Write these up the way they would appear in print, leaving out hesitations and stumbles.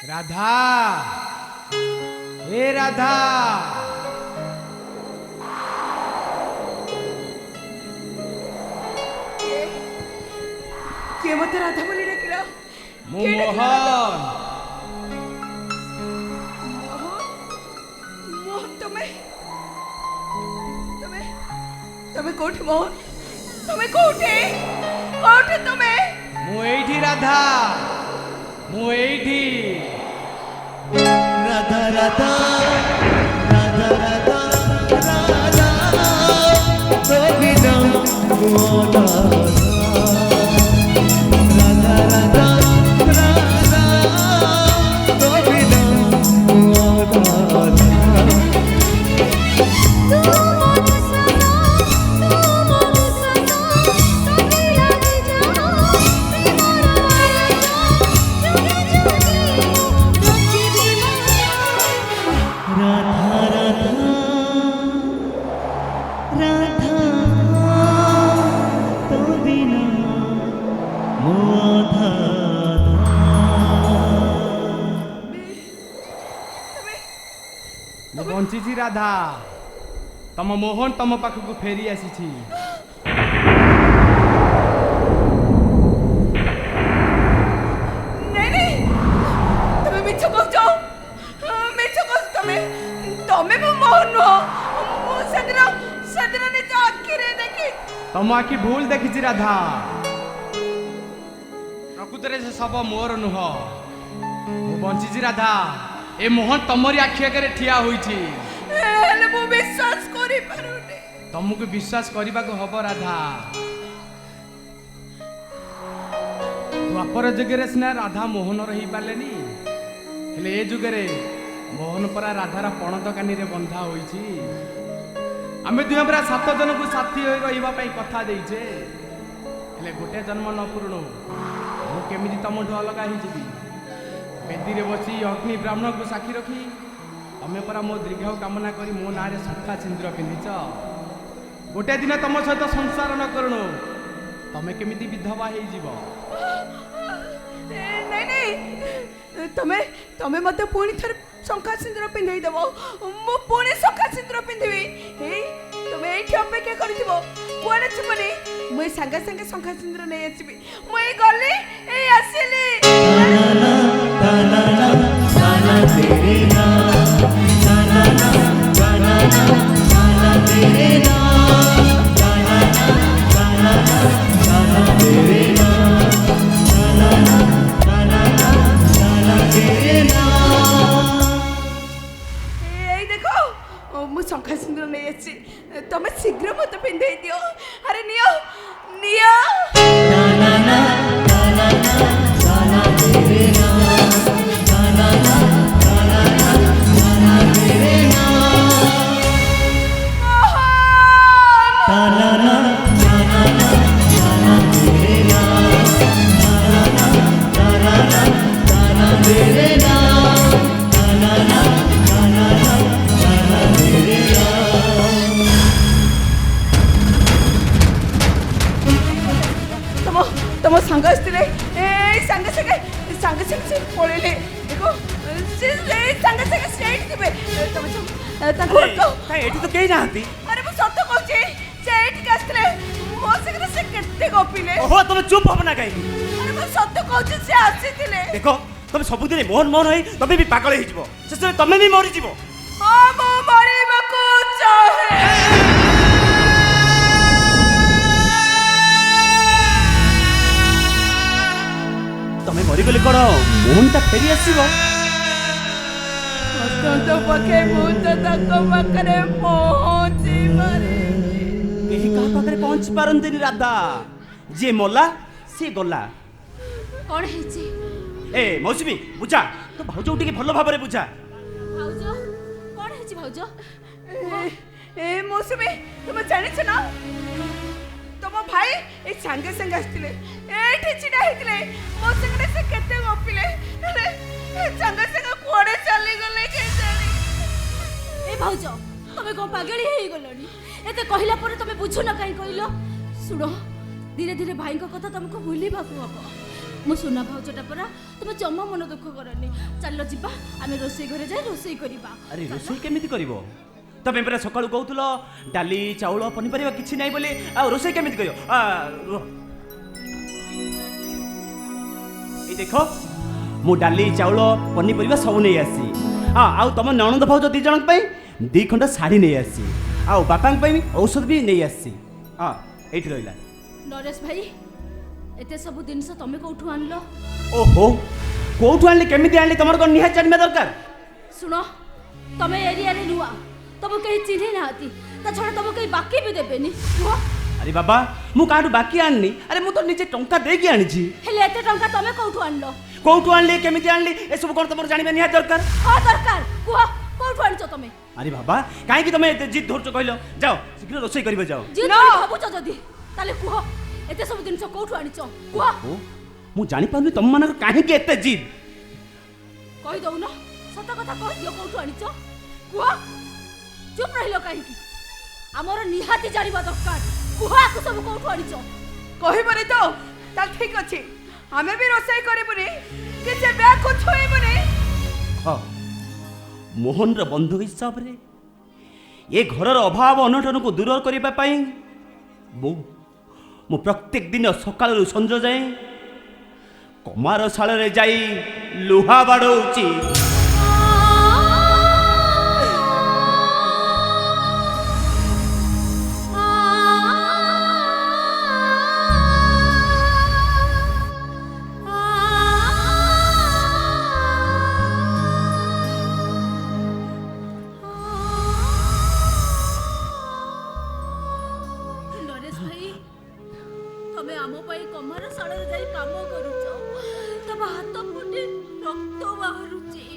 राधा, हे राधा, କିଏ ମତେ ରାଧା ବୋଲି ଡାକିଲା? ମୁଁ ମୋହନ। ମୋହନ ତମେ ତମେ ତମେ କୋଉଠି ମୋହନ? ତମେ କୋଉଠି କୋଉଠି ତମେ? ମୁଁ ଏଇଠି ରାଧା, ମୁଁ ଏଇଠି। राधा राधा राधा राधा राधा तो बिना मोरा राधा राधा राधा तो बिना मोरा राधा राधा राधा तो बिना मोधा ମୁଁ ବଞ୍ଚିଛି ରାଧା, ତମ ମୋହନ ତମ ପାଖକୁ ଫେରି ଆସିଛି। ନାଇଁ ନାଇଁ ତମେ ମିଛ କହୁଛ, ମିଛ କହୁଛ ତମେ। ତମେ ମୋ ମୋହନ ନୁହଁ। ମୁଁ ସେଦିନ ସେଦିନ ନିଜ ଆଖିରେ ଦେଖି। ତମ ଆଖି ଭୁଲ ଦେଖିଛି ରାଧା, ପ୍ରକୃତରେ ସେ ଶବ ମୋର ନୁହଁ। ମୁଁ ବଞ୍ଚିଛି ରାଧା, ଏ ମୋହନ ତମରି ଆଖି ଆଗରେ ଠିଆ ହୋଇଛି। ହେଲେ ମୁଁ ବିଶ୍ୱାସ କରିପାରୁନି। ତମକୁ ବିଶ୍ୱାସ କରିବାକୁ ହବ ରାଧା। ଦ୍ୱାପର ଯୁଗରେ ସିନା ରାଧା ମୋହନର ହେଇପାରିଲେନି, ହେଲେ ଏ ଯୁଗରେ ମୋହନ ପରା ରାଧାର ପଣତ କାନିରେ ବନ୍ଧା ହୋଇଛି। ଆମେ ଦୁହେଁ ପରା 7 ଜଣଙ୍କୁ ସାଥୀ ହୋଇ ରହିବା ପାଇଁ କଥା ଦେଇଛେ, ହେଲେ ଗୋଟେ ଜନ୍ମ ନ ପୂରୁଣୁ ମୁଁ କେମିତି ତମଠୁ ଅଲଗା ହେଇଯିବି? ବେଦୀରେ ବସି ଅଗ୍ନି ବ୍ରାହ୍ମଣକୁ ସାକ୍ଷୀ ରଖି ତମେ ପରା ମୋ ଦୀର୍ଘ କାମନା କରି ମୋ ନାଁରେ ଶଙ୍ଖା ସିନ୍ଦୁର ପିନ୍ଧିଛ। ଗୋଟେ ଦିନ ତମ ସହିତ ସଂସାର ନ କରୁଣୁ ତମେ କେମିତି ବିଧବା ହେଇଯିବ? ନାଇଁ ନାଇଁ ତମେ ତମେ ମତେ ପୁଣି ଥରେ ଶଙ୍ଖା ସିନ୍ଦୁର ପିନ୍ଧେଇ ଦେବ। ମୁଁ ପୁଣି ଶଙ୍ଖା ସିନ୍ଦୁର ପିନ୍ଧିବି। ଏଇ ତମେ ଏଇଠି ଅପେକ୍ଷା କରିଥିବ, କୁଆଡ଼େ ଯିବନି। ମୁଁ ଏଇ ସାଙ୍ଗେ ସାଙ୍ଗେ ଶଙ୍ଖା ସିନ୍ଦୁର ନେଇ ଆସିବି। ମୁଁ ଏଇ ଗଲି, ଏଇ ଆସିଲି। गाना गाना तेरे नाम गाना गाना गाना तेरे नाम गाना गाना गाना तेरे नाम गाना गाना गाना तेरे नाम। ଏଇ ଦେଖ ମୁଁ ଶଙ୍ଖା ସିନ୍ଦୁର ନେଇ ଆସିଛି। ତମେ ଶୀଘ୍ର ମତେ ପିନ୍ଧେଇ ଦିଅ। ଆରେ ନିଅ ନିଅ। गाना गाना गाना तेरे नाम गाना गाना गाना तेरे नाम गाना गाना गाना तेरे नाम गाना गाना गाना तेरे नाम गाना गाना गाना तेरे नाम। ତମ ସାଙ୍ଗ ଆସିଥିଲେ, ଏଇ ସାଙ୍ଗେ ସାଙ୍ଗେ ସାଙ୍ଗେ ସାଙ୍ଗେ ସେ ପଳେଇଲେ। ଦେଖ ସେ ସାଙ୍ଗେ ସାଙ୍ଗେ ସେଇଠି ଥିବେ। ତମେ ତାଙ୍କୁ ଅଟକାଅ। ଏଠି ତ କେହି ନାହାନ୍ତି। ଆରେ ମୁଁ ସତ କହୁଛି, ସେ ଏଇଠିକି ଆସିଥିଲେ। ମୋ ସାଙ୍ଗରେ ସେ କେତେ ଗପିଲେ। ଓହୋ ତମେ ଚୁପ୍ ହବ ନା କାହିଁକି? ଆରେ ମୁଁ ସତ କହୁଛି, ସେ ଆସିଥିଲେ। ଦେଖ ତମେ ସବୁଦିନ ମୋହନ ମୋହନ ହେଇ ତମେ ବି ପାଗଳ ହେଇଯିବ, ଶେଷରେ ତମେ ବି ମରିଯିବ। ହଁ ମୁଁ ମରିବାକୁ ଚାହେଁ। ତମେ ମରିଗଲେ କଣ ମୋହନଟା ଫେରି ଆସିବ? ଅନ୍ତତ ପକ୍ଷେ ମୁଁ ତ ତାଙ୍କ ପାଖରେ ପହଞ୍ଚି ପାରିନି। କେହି କାହା ପାଖରେ ପହଞ୍ଚି ପାରନ୍ତିନି ରାଧା। ଯିଏ ମଲା ସିଏ ଗଲା। କଣ ହେଇଛି ଏ ମୌସୁମୀ ବୁଝା, ତ ଭାଉଜକୁ ଟିକେ ଭଲ ଭାବରେ ବୁଝା। ଭାଉଜ? କଣ ହେଇଛି ଭାଉଜ? ଏ ମୌସୁମୀ, ତୁମେ ଜାଣିଛ ନା ତମ ଭାଇ ଏଇ ସାଙ୍ଗେ ସାଙ୍ଗେ ଆସିଥିଲେ, ଏଇଠି ଛିଡ଼ା ହେଇଥିଲେ। ମୋ ସାଙ୍ଗରେ ସେ କେତେ ଗପିଲେ, ହେଲେ ସାଙ୍ଗେ ସାଙ୍ଗେ କୁଆଡ଼େ ଚାଲିଗଲେ କେଜାଣି। ଏ ଭାଉଜ ତମେ କଣ ପାଗଳି ହେଇଗଲଣି? ଏତେ କହିଲା ପରେ ତମେ ବୁଝୁନ କାହିଁ କହିଲ? ଶୁଣ, ଧୀରେ ଧୀରେ ଭାଇଙ୍କ କଥା ତମକୁ ଭୁଲିବାକୁ ହବ। मो सुना भाउजटा परा तुम जम्मा मन दुख करनी चलो जीवा आमे रोसई घरे जाए रोसई करिबा अरे रोसई केमिति करिवो तमे परा सकाळु कहउतलो डाली चाउଳ पनिपरिबा किछि नै बोली आ रोसई केमिति करियो ए देखो मु डाली चाउଳ पनिपरिबा सब नै आसी आ तम ननंद भाउज दी जणक पई दी खंड साड़ी नै आसी आ बापांक पई औषध भी नै आसी एठी रहिला नरेश भाई एते सब जिनस तमे कोठु आनलो ओहो कोठु आनली केमिति आनली तमर कोन निहा जानबे दरकार सुनो तमे एरिया रे नुआ तब कहीं चिन्हे नाती ता छड़ा तब कहीं बाकी भी देबेनी हुआ अरे बाबा मु काडू बाकी आननी अरे मु तो निजे टंका देकी आनी छी हेले एते टंका तमे कोठु आनलो कोठु आनली केमिति आनली ए सब कोन तमर जानिबे निहा दरकार हां दरकार कुआ कोठु आनछो तमे अरे बाबा काहे की तमे एते जिद धरछो कहलो जाओ शीघ्र रोसई करबे जाओ जी No! भाबुछ जदी ताले कुआ एते सब जिनस कोठु आनिछो कुआ ओ मु जानि पाउनी तम मानक काहे की एते जिद कहि दउ न सत कथा कहि दियो कोठु आनिछो कुआ चुप रहिलो काहे की हमर निहाती जानिबा दरकार कुआ को सब कोठु आनिछो କହିବନି ତ ତାହେଲେ ଠିକ ଅଛି ଆମେ ବି ରୋଷେଇ କରିବୁନି କି ସେ ବ୍ୟାଗକୁ ଛୁଇଁବୁନି हां मोहन र बंधु हिसाब रे ए घरर अभाव अनटन को दूर करबा पई मु प्रत्येक दिन सकाळ रु संज जाए कमार शाल रे जाई लुहा बाडौची नरेश भाई तमे आमो पई कमार साळे जाई काम करूछो तब हाथ फुटी रक्त बाहरुची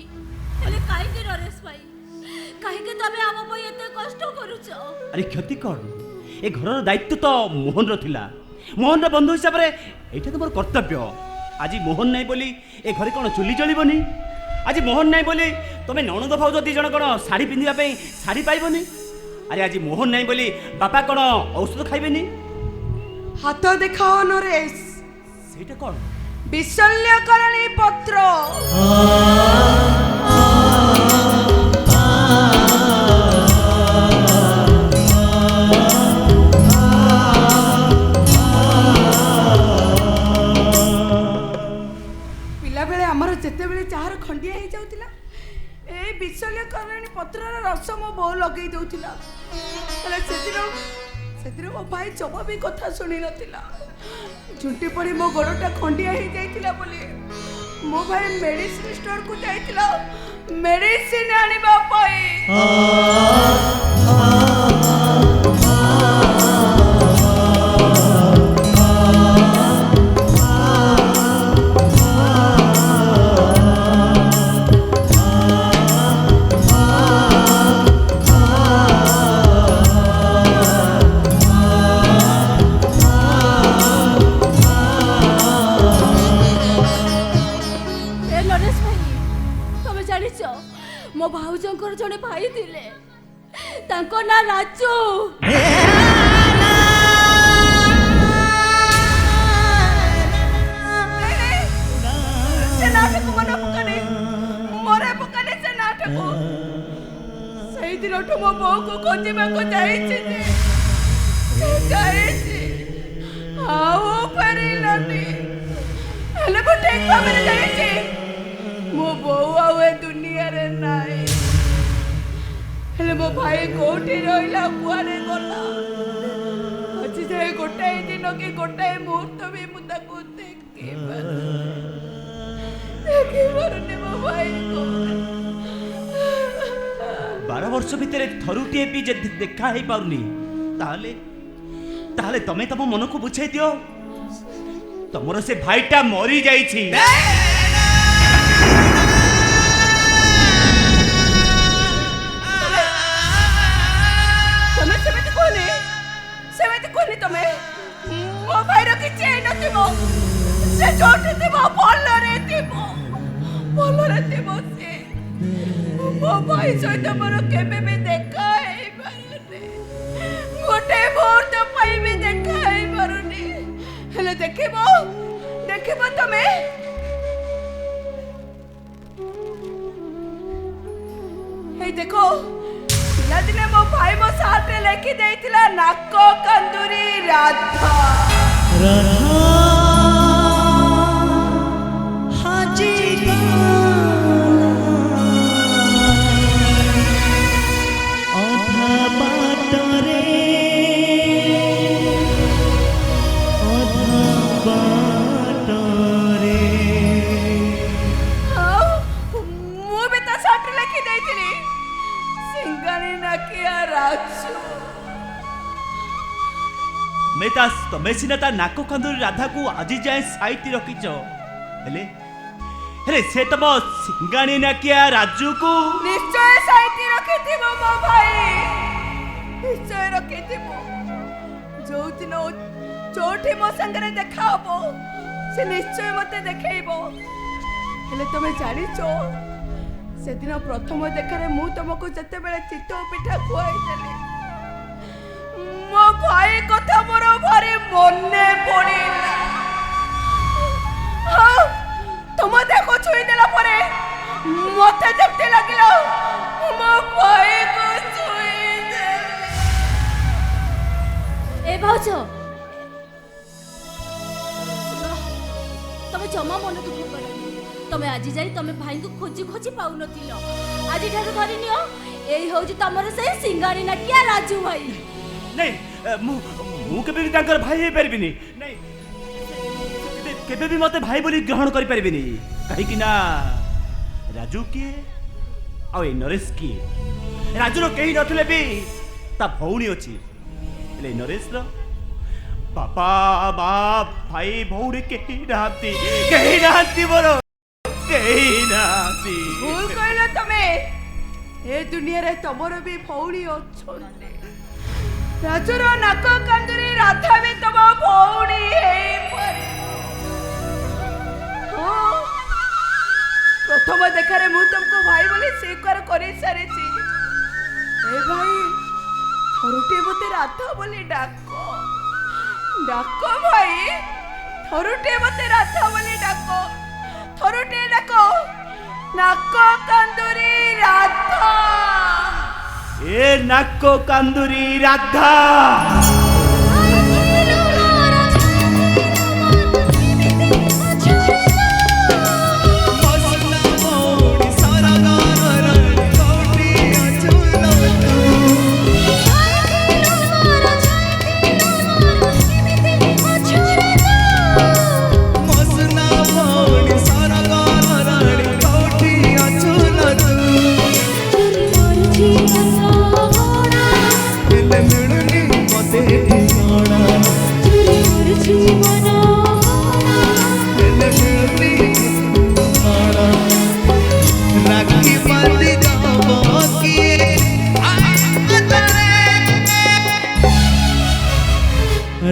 हेले काहे के नरेश भाई काहे के तमे आमो पई एते कष्ट करूछो अरे क्षति कर ए घरर दायित्व तो मोहन र थिला मोहन र बंधु हिसाब रे एटा तो मोर कर्तव्य आज मोहन नाही बोली ए घरे कोन चुली जलिबनी आज मोहन नाही बोली तमे ननद भाउज दी जण कोन साड़ी पिंदिबा पई साड़ी पाइबनी अरे आज मोहन नाही बोली बापा कोन औषध खाइबेनी ହାତ ଦେଖାଅ ନରେଶ ସେଇଟା କଣ ବିଶଲ୍ୟକରଣୀ ପତ୍ର ପିଲାବେଳେ ଆମର ଯେତେବେଳେ ଚାହାର ଖଣ୍ଡିଆ ହେଇଯାଉଥିଲା ଏଇ ବିଶଲ୍ୟକରଣୀ ପତ୍ରର ରସ ମୋ ବୋଉ ଲଗେଇ ଦଉଥିଲା ହେଲେ ସେଥିରେ ମୋ ଭାଇ ଜମା ବି କଥା ଶୁଣି ନଥିଲା ଝୁଣ୍ଟି ପଡ଼ି ମୋ ଗୋଡ଼ଟା ଖଣ୍ଡିଆ ହେଇଯାଇଥିଲା ବୋଲି ମୋ ଭାଇ ମେଡ଼ିସିନ ଷ୍ଟୋରକୁ ଯାଇଥିଲା ମେଡ଼ିସିନ ଆଣିବା ପାଇଁ ए नरेश भाई तमे जानिछ मो भाउजंकर जने भाई थिले तांको ना राजू ସେ ନାଟକ ମନେ ପକାନି ମରେ ପକାନି ସେ ନାଟକ ସେଇଦିନଠୁ ମୋ ବୋଉକୁ ଖୋଜିବାକୁ ଯାଇଛି ଆଉ ପାରିଲାନି ହେଲେ ମୁଁ ଠିକ ଭାବରେ ଯାଇଛି ମୋ ବୋଉ ଆଉ ଏ ଦୁନିଆରେ ନାହିଁ ହେଲେ ମୋ ଭାଇ କୋଉଠି ରହିଲା କୁଆଡ଼େ ଗଲା ଆଜି ଯାଏ ଗୋଟାଏ ଦିନ କି ଗୋଟାଏ ମୁହୂର୍ତ୍ତ ବି ମୁଁ ତାକୁ ଦେଖିପାରୁନି ମୋ ଭାଇକୁ 12 वर्ष भितर थरुटिए भी जदि देखा ही पाउनी ताले ताले तमे तम मन को बुझाई दियो तमरो से भाईटा मरी जाईछि ତମେ ସେମିତି କୁହନି ତମେ ମୋ ଭାଇର କିଛି ହେଇନଥିବ ସେ ଯୋଉଠି ଥିବ ଭଲରେ ଥିବ ସେ ମୋ ଭାଇ ସହିତ ମୋର କେବେ ବି ଦେଖା ହେଇପାରୁନି ଗୋଟେ ମୁହୂର୍ତ୍ତ ପାଇଁ ବି ଦେଖା ହେଇପାରୁନି ହେଲେ ଦେଖିବ ତମେ? ହେଇ ଦେଖ, ପିଲାଦିନେ ମୋ ଭାଇ ମୋ ସାର୍ଟରେ ଲେଖି ଦେଇଥିଲା ନାକ କାନ୍ଦୁରି ରାଧା। राधा हाजी अधा बाटरे ମୁଁ ବି ତା ସାର୍ଟରେ ଲେଖି ଦେଇଥିଲି ସିଙ୍ଗାଣି ନାକିଆ ରାଜୁ। मेतास तमे सिना ता नाको कंदुरी राधा को आज जाए साइती रखिच हेले हेले से तम सिंगाणी नाकिया राजू को निश्चय साइती रखिथिबो मो भाई, निश्चय रखिथिबो। जो दिन जोठी मो संगरे देखा हबो से निश्चय मते देखैबो। हेले तमे जानिचो से दिन प्रथम देखारे मु तुमको जते बेले चितो पिठा खुआई देली मो भाई कथा मोर भारी मने पड़िला। हाँ तुम देखो छुई देला परे मते जमते लगिला मो भाई को छुई देली। ए भाउज तमे जमा मन दुख करनी। तमे आज जाई तमे भाई को खोजी खोजी पाउ नथिलो। आज ठार धरि नियो एई होउची तमर से सिंगारी नाकिया राजू भाई। नहीं मु केबे भी तांकर भाई हे परबिनी नहीं केबे भी मते भाई बोली ग्रहण करि परबिनी काहे कि ना राजू के आ ए नरेश की राजू रो केही नथले भी ता भौणी अछि ले नरेश रो पापा बाप भाई भौणी केही नाती बोलो केही नाती। भूल कहला तमे ए दुनिया रे तमरो भी भौणी अछन्ते। राजुर नाक कांदुरी राधा भी तम भौणी हे परे। हाँ प्रथम देखारे मु तुमको भाई बोली स्वीकार करि सारिछि। ए भाई थरुटे मते राधा बोली डाको डाको भाई थरुटे मते राधा बोली डाको थरुटे डाको नाक कांदुरी राधा। ए नाको कांदुरी राधा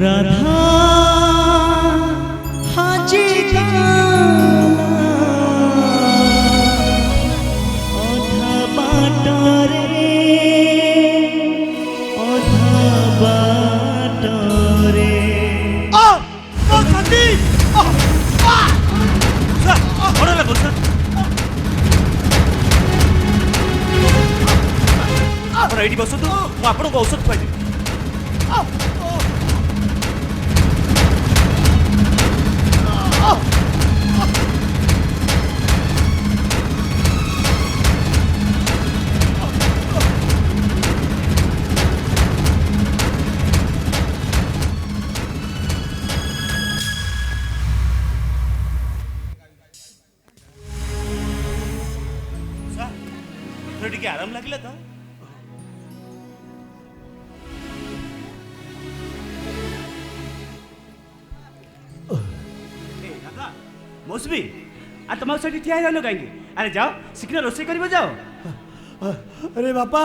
राधा हाजी अधा बाटरे ओ संदी बड़ा लगो सर आपण एठी बसतु मु आपण को औषध खुआई देबी। ଟିକେ ଆରାମ ଲାଗିଲା ତ मौसमी आ तुम से ठिया जानो कहीं अरे जाओ शीघ्र रोषे कर जाओ। अरे बापा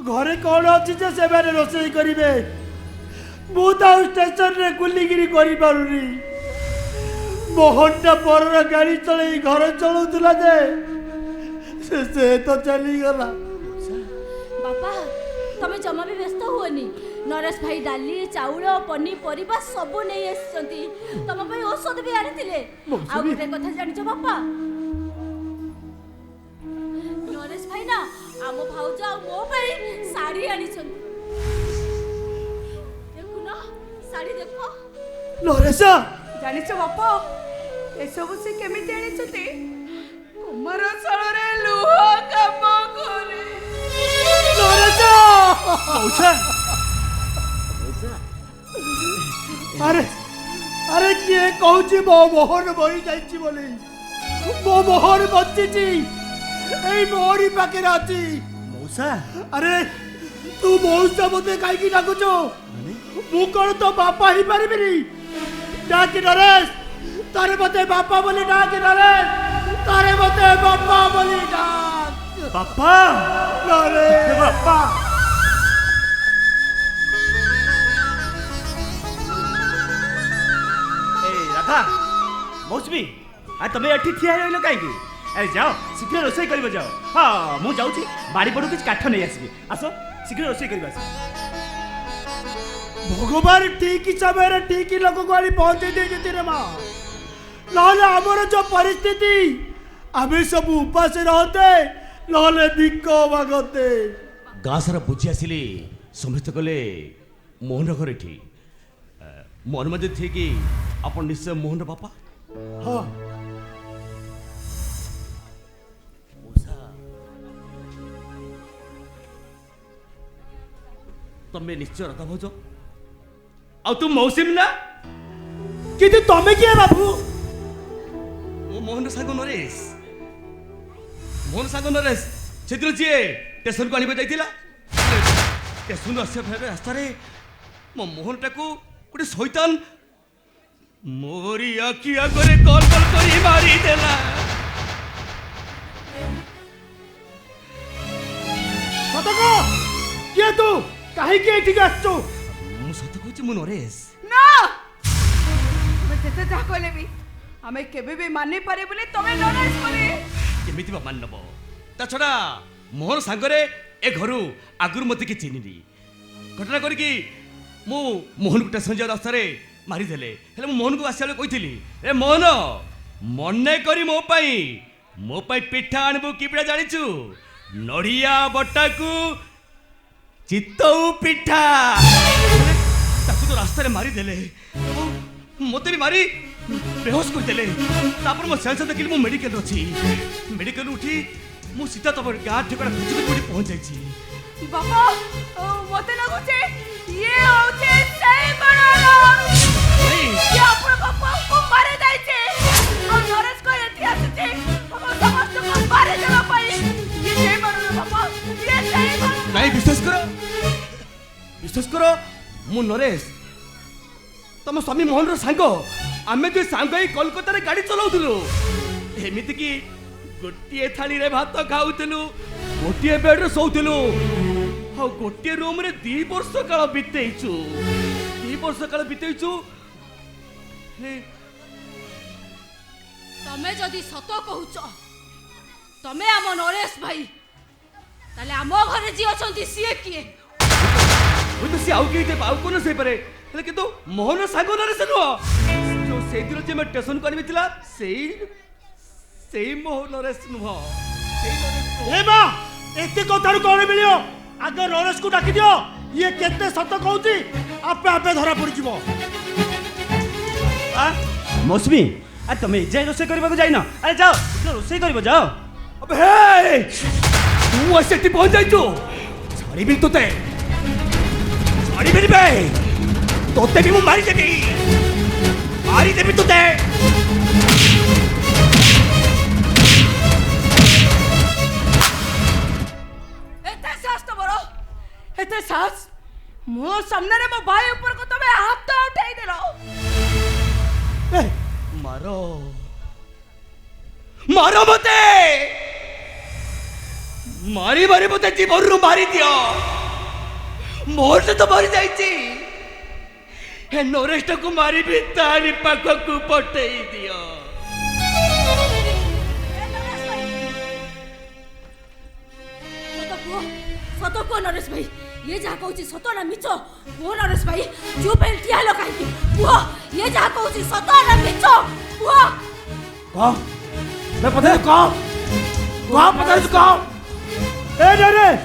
घरे कौन अच्छी जे से मैंने रोषे करेंगे मु तो स्टेशन रे गुलिगिरी करी पारुनी मोहनटा पर गाड़ी चले घर चलाउला जे से तो चली गला। बापा तमे जमा भी व्यस्त हुअनी नरेश भाई डाली चाउल पनीपरिया सब नहीं आसछंती तम भाई औषध भी आनिथिले आ गोटे कथा जानिछ बापा नरेश भाई ना आम भाउज आ मो भाई साड़ी आनिछन देखु ना साड़ी देखो ନରେଶ ଜାଣିଛ ବାପା ଏସବୁ ସେ କେମିତି ଆଣିଛନ୍ତି କୁମାର ଶାଳରେ ଲୁହ କାମ କରେ ନରେଶ ମଉସା ଆରେ ଆରେ କିଏ କହୁଛି ମୋ ମୋହନ ମରି ଯାଇଛି ବୋଲି ମୋ ମୋହନ ବଞ୍ଚିଛି ଏଇ ମୋରି ପାଖରେ ଅଛି ମଉସା ଆରେ ତୁ ମଉସା ମତେ କାହିଁକି ଡାକୁଛୁ ମୁଁ କଣ ତୋ ବାପା ହେଇପାରିବିନି ଡାକି ନରେଶ ତାରେ ମତେ ବାପା ବୋଲି ଡାକି ନରେଶ ତାରେ ମତେ ବାପା ବୋଲି ଡାକ ବାପା ନରେଶ ବାପା ए राधा मौसमी आ तमे एठी ठिया रहिलो काईकी अरे जाओ शीघ्र रोषेई करबो जाओ हां मु जाउची बाड़ी पडू किछ काठ नै आसीबी आसो शीघ्र रोषेई करबो आसो भगवान ठीक समय ठीक लोक को आनी पहुंचे देते रे माँ नहले आमर जो परिस्थिति आमे सब उपास रहते नहले भिक्क मागते गाँ सारा बुझी आसिली समस्त कले मोहन घर एठी मन मध्य थे कि अपन निश्चय मोहन बापा हाँ तमे निश्चय राधा भौज आ तू मौसिम ना किंतु तमे किए बाबू मो मोहन साग नरेश मोहन साग नरेश सेदिन जी स्टेशन को आनिबे जाइतिला स्टेशन आसे फेरे रास्ता रे मो मोहन टाकू गोटे शैतान मोरी आखि आगरे कल कल करी मारी देला सतक किए तू काहे के एठी आछो मु सत कहूची मु नरेश ନା ତୁମେ ଯେତେ ଯାହା କହିଲେ ବି ଆମେ କେବେ ବି ମାନି ପାରିବୁନି ତମେ ନରେଶ ବୋଲି କେମିତି ବା ମାନ ନବ ତା ଛଡ଼ା ମୋହନ ସାଙ୍ଗରେ ଏ ଘରୁ ଆଗରୁ ମୋତେ କିଏ ଚିହ୍ନିନି ଘଟଣା କରିକି ମୁଁ ମୋହନକୁ ଷ୍ଟେସନ ଯିବା ରାସ୍ତାରେ ମାରିଦେଲେ ହେଲେ ମୁଁ ମୋହନକୁ ଆସିଲା ବେଳେ କହିଥିଲି ଏ ମୋହନ ମନେ କରି ମୋ ପାଇଁ ପିଠା ଆଣିବୁ କି ପିଠା ଜାଣିଛୁ ନଡ଼ିଆ ବଟାକୁ ଚିତଉ ପିଠା ତାକୁ ତ ରାସ୍ତାରେ ମାରିଦେଲେ ମୋତେ ବି ମାରି ବେହୋସ କରିଦେଲେ ତାପରେ ମୋ ସେନ୍ସ ଦେଖିଲି ମୁଁ ମେଡିକାଲରେ ଅଛି ମେଡିକାଲରୁ ଉଠି ମୁଁ ସିଧା ତମ ଗାଁ ଠିକଣା ଖୋଜିକି କୋଉଠି ପହଞ୍ଚାଇଛି ବାପା ମତେ ଲାଗୁଛି ଇଏ ହଉଛି ସେଇ ବଣର ଇଏ ଆପଣ ବାପାଙ୍କୁ ମାରି ଦେଇଛି ଆଉ ନରେଶଙ୍କ ଏଠି ଆସିଛି ଆମ ସମସ୍ତଙ୍କୁ ମାରି ଦେବା ପାଇଁ ଇଏ ସେଇ ବଣର ବାପା ଇଏ ସେଇ ବଣର ନାଇଁ ବିଶ୍ୱାସ କର ମୁଁ ନରେଶ ତମ ସ୍ୱାମୀ ମୋହନର ସାଙ୍ଗ ଆମେ ଦୁଇ ସାଙ୍ଗ ହେଇ କୋଲକାତାରେ ଗାଡ଼ି ଚଲାଉଥିଲୁ ଏମିତି କି ଗୋଟିଏ ଥାଳିରେ ଭାତ ଖାଉଥିଲୁ ଗୋଟିଏ ବେଡରେ ଶୋଉଥିଲୁ ଆଉ ଗୋଟିଏ ରୁମରେ 2 ବର୍ଷ କାଳ ବିତେଇଛୁ ତମେ ଯଦି ସତ କହୁଛ ତମେ ଆମ ନରେଶ ଭାଇ ତାହେଲେ ଆମ ଘରେ ଯିଏ ଅଛନ୍ତି ସିଏ କିଏ ହୁଏତ ସିଏ ଆଉ କେହି ଆଉ କୋନ ସେଇପାରେ ହେଲେ କିନ୍ତୁ ମୋହନ ସାଙ୍ଗ ନରେଶ ନୁହଁ ଯୋଉ ସେଇଦିନ ଯେ ଆମେ ଷ୍ଟେସନକୁ ଆଣିଥିଲା ସେଇ ମୋହନ ନରେଶ ନୁହଁ ए माँ एते कथारु कौन मिलियो आगे नरेश को डाकी दियो ये केते सत कहूची आपे आपे धरा पड़ी जीवो मौसमी अरे तुम एजाए रोषे करने जाइन अरे जाओ रोषे कर जाओ अबे तू ऐसे पहुंच जाइछु छाड़ीबी तोते छाड़ीबी बे तोते भी मु मारी देबी तोते एते साहस मो सामने रे मो भाई ऊपर को तमे हाथ उठाई देलो मारो मारो मते मारी मारी मते जीवन रु मारी दियो मोर से तो मरी जाइची हे नरेश को मारी भी तारी पाख को पटई दियो सत को नरेश भाई ये जहाँ कहूँ सत ना मिछ पुह नरेश भाई चुप है ठिया लो कहीं पुह ये जहाँ कहूँ सत ना मिछ पुह कह मैं पता है कह पता है कह ए नरेश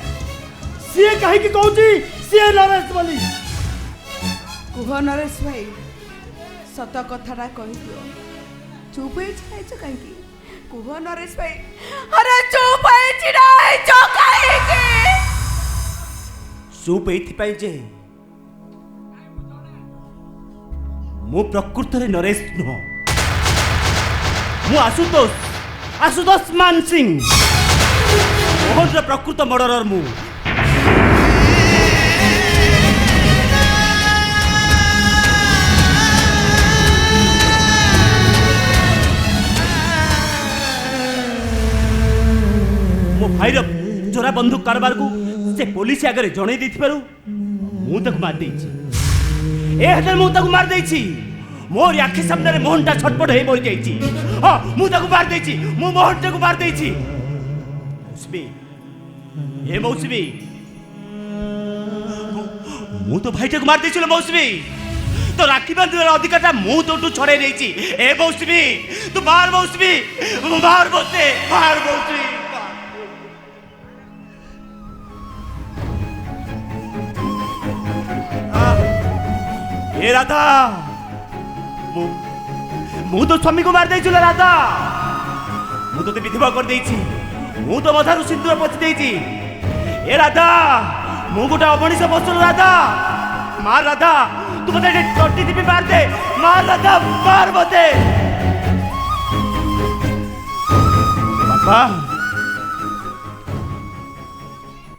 सीए कहीं की कहूची सीए नरेश बोली कुह नरेश भाई सत कथाटा कहिदियो चुप है जाइछ काहेकि कुह नरेश भाई अरे चुप है चिराइछ काहेकि चुप एइथिपाई जे मु प्रकृत रे नरेश नुह मु आशुतोष मान सिंह मोहन प्रकृत मर्डरर मु मो भाईर चोरा बंदूक कारबार को से पुलिस आगे जणे देथिबारु मु तक मार देछि ए हटे मु तक मार देछि मोर आखि सामने रे मोहनटा छटपट हे मर जाइछि हां मु तक मार देछि मु मोहनटा को मार देछि मौसमी ए मौसमी मु तो भाईटा को मार देछि मौसमी तो राखी बांधर अधिकारटा मु तोटू छड़े देछि ए मौसमी तू मार मौसमी मार बोते मार मौसमी ए राधा मु तो स्वामी को मार देछि राधा मु तो विधवा कर देछि मु तो मधारू सिंदूर पति देछि ए राधा मु गोटा अमणिष बसुल राधा मार राधा तू मते टट्टी दिपी मार दे मार राधा मार मते बापा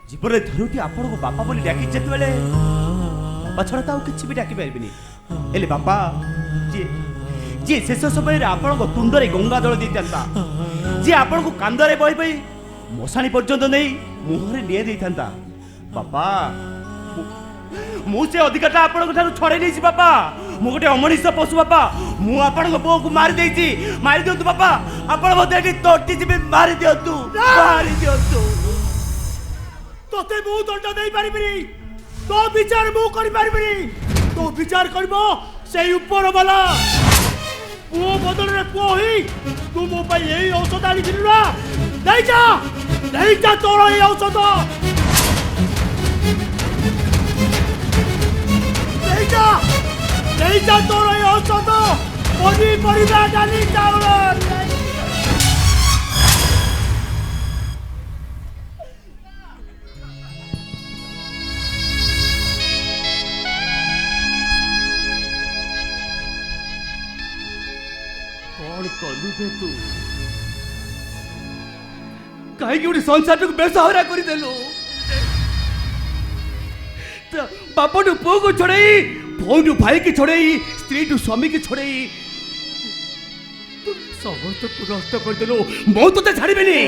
जीवन धरुटी आपण को बापा बोली डाकी जेत बेले पछड़ा तो किसी भी डाकी पारबिनी हेले बापा जी शेष समय आपण को तुंडरे गंगा जल दी था जी आपण को कांदरे बही बही मशाणी पर्यंत नहीं मुहरे निये दी था बापा मुझे अधिकारटा आपण ठारू छड़े नहीं बापा मु गोटे अमनिष पशु बापा मु आपण को बो को मार देछि मार दियंतु बापा आपण मते एठी तोटी जिबे मार दियंतु तोते मु दंड देई पारिबिनी तो विचार मु करि पारिबिनी तो विचार करबो सेई ऊपर वाला पुओ बदल रे पुओ ही तू मो पई एई औषध आनी दिलु ना नहीं जा तोर एई औषध नहीं जा तोर एई औषध पनी परिबा डाली चावल तू कहीं गोटे संसार को बेसहारा कर देलु बापा टू पुओ को छड़ाई भौन भाई की छड़ाई स्त्री टू स्वामी की छड़ाई समस्त तू नष्ट कर देलु मो तो छाड़बेनी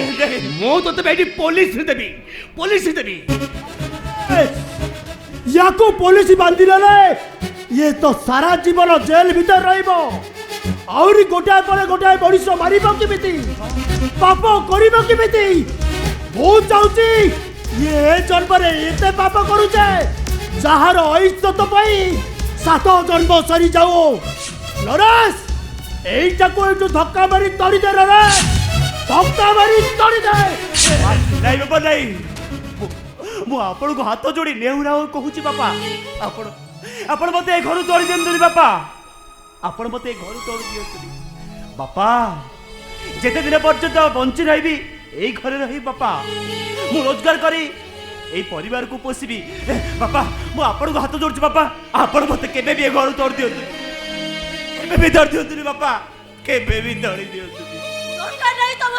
मो तो बैठी पुलिस देवी याको पुलिस बांधी ले ये तो सारा जीवन जेल भीतर रहिबो आउरी गोटाए पर गोटाए मनुष्य मारिब केमिति पाप करिब केमिति मु चाहूची ये जन्म रे एते पाप करूचे जहार ऐश्वर्य पई 7 जन्म सरी जाओ नरेश एइटा को एटु धक्का मारी तड़ी दे रे धक्का मारी तड़ी दे नहीं बाबा नहीं मु आपण को हाथ जोड़ी नेहुरा कहूची बापा आपण मते घर तोड़ी देंदुनी बापा आपण मते घर तोड़ दियंतुनी बापा जेते दिन पर्यंत बंची रही एई घरे रही बापा मु रोजगार करी एई परिवार को पोषिबी बापा मु आपण को हाथ जोड़छी बापा आपण मते केबे भी घर तोड़ दियंतु केबे भी तोड़ दियंतुनी बापा केबे भी तोड़ी दियंतुनी दरकार नहीं तुम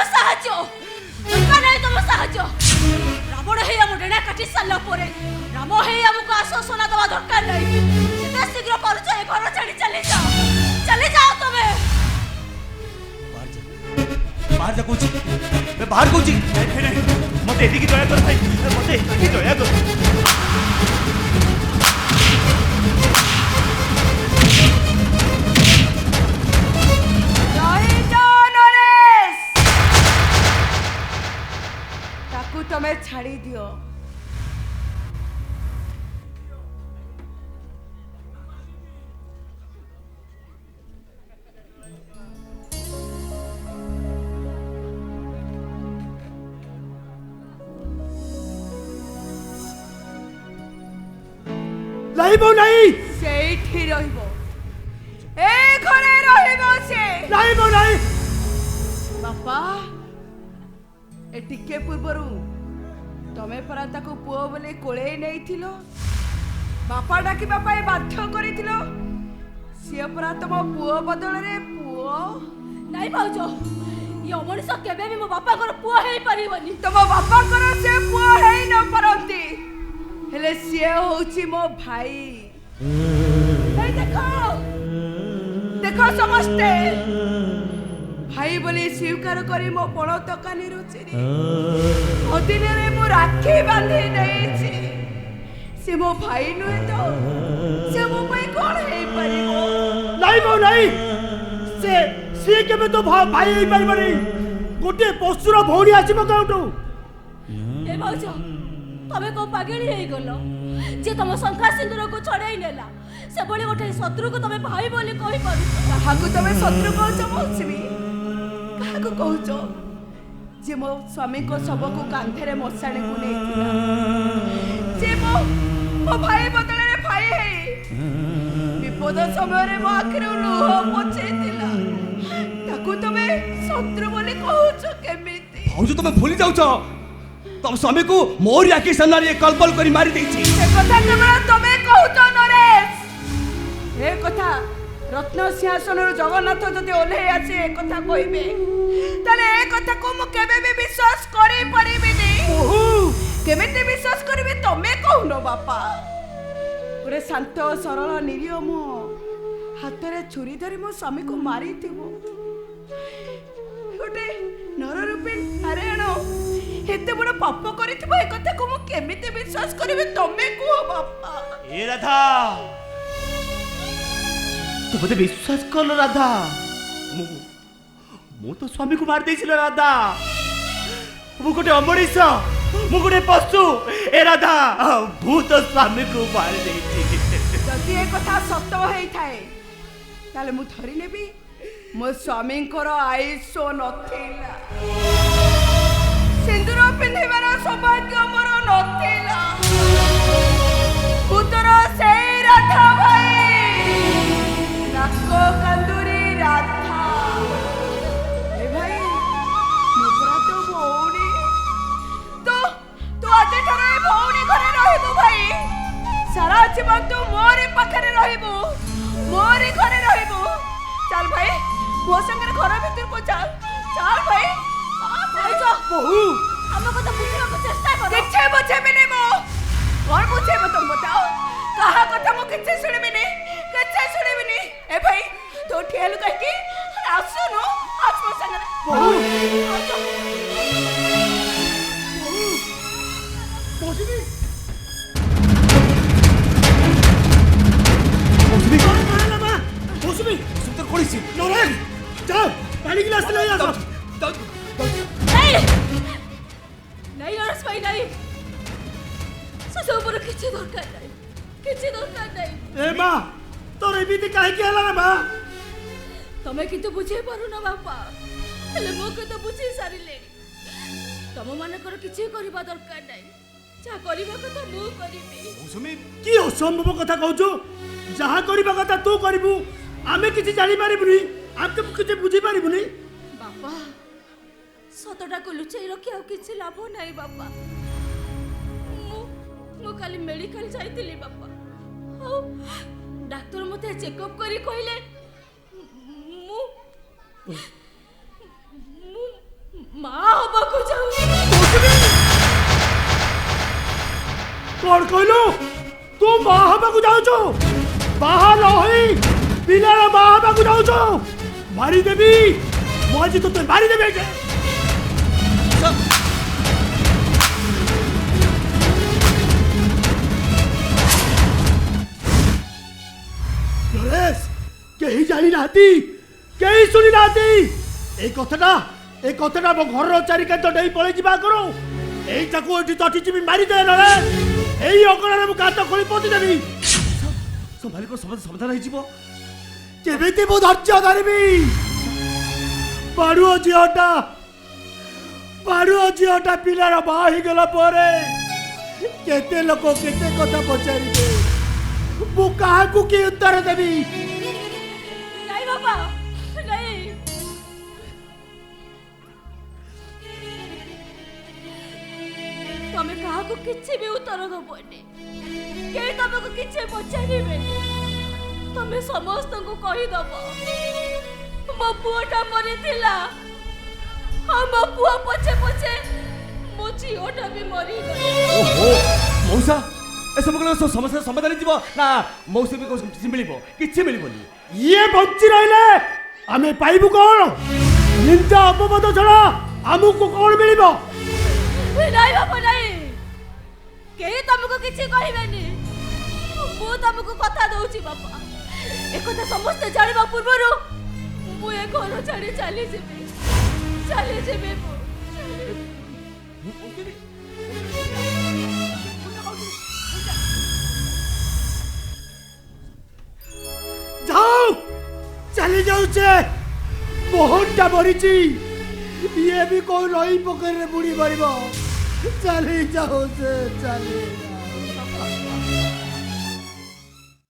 साहाଯ୍य रावण हे हम डेना काटी साला परे राम हे हमको आश्वासन दवा दरकार नहीं जिते शीघ्र पहुंचो ए घर छाड़ी चले जाओ तुम्हें बाहर जा कुछ मैं बाहर कुछ मते एदी की दया कर भाई मते एदी की दया कर रही जाओ नरेश ताकू तमे छाड़ी दियो नहीं बो नहीं ସେଇଠି ରହିବ ଏ ଘରେ ରହିବ ସେ नहीं बो नहीं ବାପା ଏ ଟିକେ ପୂର୍ବରୁ ତମେ ପରା ତାକୁ ପୁଅ ବୋଲି କୋଳେଇ ନେଇଥିଲ ବାପା ଡାକିବା ପାଇଁ ବାଧ୍ୟ କରିଥିଲ ସିଏ ପରା ତମ ପୁଅ ବଦଳରେ ପୁଅ ନାଇଁ ଭାଉଜ ଏ ଅମଣିଷ କେବେ ବି ମୋ ବାପାଙ୍କର ପୁଅ ହେଇପାରିବନି। ତମ ବାପାଙ୍କର ସେ ପୁଅ ହେଇ ନ ପାରନ୍ତି ହେଲେ ସିଏ ହଉଛି ମୋ ଭାଇ ଏଇ ଦେଖ ଦେଖ ସମସ୍ତେ ଭାଇ ବୋଲି ସ୍ୱୀକାର କରି ମୋ ପଣ ତକାନିରୁ ଚିରି ଅଦିନରେ ମୁଁ ରାକ୍ଷୀ ବାନ୍ଧି ଦେଇଛି ସେ ମୋ ଭାଇ ନୁହେଁ ତ ସେ ମୋ ପାଇଁ କଣ ହେଇପାରିବ नहीं बो नहीं से केबे तो भाई हेई परबनी गोटे पशुर भौणी आसीबो केउटू ଏ ଭାଉଜ ତମେ କୋଉ ପାଗଳି ହେଇଗଲ ଯେ ତମ ଶଙ୍ଖା ସିନ୍ଦୁରକୁ ଛଡ଼େଇ ନେଲା ସେଭଳି ଗୋଟେ ଶତ୍ରୁକୁ ତମେ ଭାଇ ବୋଲି କହିପାରୁଛ। କାହାକୁ ତମେ ଶତ୍ରୁ କହୁଛ ମୌସୁମୀ କାହାକୁ କହୁଛ ଯେ ମୋ ସ୍ୱାମୀଙ୍କ ଶବକୁ କାନ୍ଧରେ ମଶାଣିକୁ ନେଇଥିଲା ଯେ ମୋ ଭାଇ ବଦଳରେ ଭାଇ ହେଇ ବିପଦ ସମୟରେ ମୋ ଆଖିରୁ ଲୁହ ପୋଛେଇଥିଲା ତାକୁ ତମେ ଶତ୍ରୁ ବୋଲି କହୁଛ କେମିତି? ଭାଉଜ ତମେ ଭୁଲି ଯାଉଛ ତମ ସ୍ୱାମୀକୁ ମୋରି ଆଖି ସାମ୍ନାରେ କଲବଲ କରି ମାରି ଦେଇଛି। ଏ କଥା କେବଳ ତମେ କହୁଛ ନରେଶ ଏ କଥା ରତ୍ନ ସିଂହାସନରୁ ଜଗନ୍ନାଥ ଯଦି ଓହ୍ଲେଇ ଆସି ଏ କଥା କହିବେ ତାହେଲେ ଏ କଥାକୁ ମୁଁ କେବେ ବି ବିଶ୍ୱାସ କରିପାରିବିନି। କେମିତି ବିଶ୍ୱାସ କରିବି ତମେ କହୁନ ବାପା ଗୋଟେ ଶାନ୍ତ ସରଳ ନିରୀହ ମୋ ହାତରେ ଛୁରୀ ଧରି ମୋ ସ୍ୱାମୀକୁ ମାରିଥିବ ଗୋଟେ ନରରୂପୀ ନାରାୟଣ ଏତେ ବଡ଼ ପାପ କରିଥିବ ଏ କଥାକୁ ମୁଁ କେମିତି ବିଶ୍ୱାସ କରିବି ତମେ କୁହ ବାପା। ଏ ରାଧା ତୁ ବୋଧେ ବିଶ୍ୱାସ କଲ ରାଧା ମୁଁ ତ ସ୍ୱାମୀକୁ ମାରି ଦେଇছিল ରାଧା ମୁଁ ଗୋଟେ ଅମଣିଷ ମୁଁ ଗୋଟେ ପଶୁ ଏ ରାଧା ମୁଁ ତ ସ୍ୱାମୀକୁ ମାରି ଦେଇଛି। ଯଦି ଏ କଥା ସତ ହେଇଥାଏ ତାହେଲେ ମୁଁ ଧରି ନେବି ମୋ ସ୍ୱାମୀଙ୍କର ଆୟୁଷ ନଥିଲା ସିନ୍ଦୁର ପିନ୍ଧିବାର ସୌଭାଗ୍ୟ ମୋର ନଥିଲା ପୁତର ସେଇ ରାଧା ଭାଇ ନାକ କାନ୍ଦୁରି ରାଧା ଏ ଭାଇ ମୁଁ ପୁରା ତୋ ଭଉଣୀ ତୁ ଆଜିଠାରୁ ଏ ଭଉଣୀ ଘରେ ରହିବୁ ଭାଇ ସାରା ଜୀବନ ତୁ ମୋରି ପାଖରେ ରହିବୁ ମୋରି ଘରେ ରହିବୁ ଚାଲ ଭାଇ ମୋ ସାଙ୍ଗରେ ଘର ଭିତରକୁ ଚାଲ ଚାଲ ଭାଇ ଭାଉଜ ବହୁ ଆମ କଥା ବୁଝିବାକୁ ଚେଷ୍ଟା କର। କିଛି ବୁଝେବିନି ମୁଁ କଣ ବୁଝେଇବ ତମ ବତାଅ କାହା କଥା ମୁଁ କିଛି ଶୁଣିବିନି ଏ ଭାଇ ତୁ ଠିଆଲୁ କାହିଁକି ଆସୁନୁ ଆସ ମୋ ସାଙ୍ଗରେ ବହୁ ଭାଉଜ ମୌସୁମୀ ମୌସୁମୀ ମା ମୌସୁମୀ ସୁନ୍ଦର କଳିଛି ନରେଶ ଯାଅ ପାଣି ଗ୍ଲାସ ନେଇ ଆସ ନାଇଁ ନରେଶ ଭାଇ ନାଇଁ ସେସବୁର କିଛି ଦରକାର ନାହିଁ ए माँ तोर एमिति काहेकि हला रे माँ ତମେ କିନ୍ତୁ ବୁଝେଇ ପାରୁନ ବାପା ହେଲେ ମୁଁ କିନ୍ତୁ ବୁଝେଇ ସାରିଲେଣି ତମମାନଙ୍କର କିଛି କରିବା ଦରକାର ନାହିଁ ଯାହା କରିବା କଥା ମୁଁ କରିବି। ମୌସୁମୀ की असंभव कथा कहछु जहा करिबा कथा तू करिबु आमे किछि जानि पारिबुनी आके किछि बुझी पारिबुनी ବାପା ସତଟାକୁ ଲୁଚେଇ ରଖି ଆଉ କିଛି ଲାଭ ନାହିଁ ବାପା ମୁଁ କାଲି ମେଡିକାଲ ଯାଇଥିଲି ବାପା ଆଉ ଡାକ୍ତର ମୋତେ ଚେକଅପ୍ କରି କହିଲେ ମୁଁ ମା ହବାକୁ ଯାଉଛି। कोन कहलु तू मां हबा को जाउछु बाहा न होई पिलार मां हबा को जाउछु मारी देबी मोजी तो मारी देबे के नरेश केही जानी नाती केही सुनी नाती ए कथटा मो घर चारि कांत डेई पळे जिबा करो एई ताको एठी तटी जिबी मारी दे नरेश एई अगणारे मु कांत खोली पोती देबी संभाली को समाधान हो जीवो केमिति मु धैर्य धरिबी पाड़ुओ झियोटा पिलार बा ही गला परे केते लोक केते कथा पचारिबे ମୁଁ କାହାକୁ କି ଉତ୍ତର ଦେବି? ନାଇଁ ବାପା ନାଇଁ, ତମେ କାହାକୁ କିଛି ବି ଉତ୍ତର ଦବନି, କେହି ତମକୁ କିଛି ପଚାରିବେନି। ତମେ ସମସ୍ତଙ୍କୁ କହିଦବ ମୋ ପୁଅଟା ମରିଥିଲା, ଆଉ ମୋ ପୁଅ ପଛେ ପଛେ ମୋ ଝିଅଟା ବି ମରିଗଲା। ଓହୋ ମଉସା, ଏସବୁ ସମସ୍ୟାର ସମାଧାନ ଯିବ ନା ମଉସା ବି କିଛି ମିଳିବ? କିଛି ମିଳିବନି। ଇଏ ବଞ୍ଚି ରହିଲେ ଆମେ ପାଇବୁ କଣ? ନିନ୍ଦା ଅପବାଦ ଛଡା ଆମକୁ କଣ ମିଳିବ? ନାଇଁ ବାପା ନାଇଁ, କେହି ତମକୁ କିଛି କହିବେନି। ମୁଁ ତମକୁ କଥା ଦଉଛି ବାପା, ଏକଥା ସମସ୍ତେ ଜାଣିବା ପୂର୍ବରୁ ମୁଁ ଏ ଘର ଛାଡ଼ି ଚାଲିଯିବି ମୁଁ। ଯାଉ, ଚାଲି ଯାଉଛେ। ମୋହନଟା ମରିଛି, ଇଏ ବି କୋଉ ନଈ ପୋଖରୀରେ ବୁଡି ମରିବ। ଚାଲି ଯାଉଛେ, ଚାଲି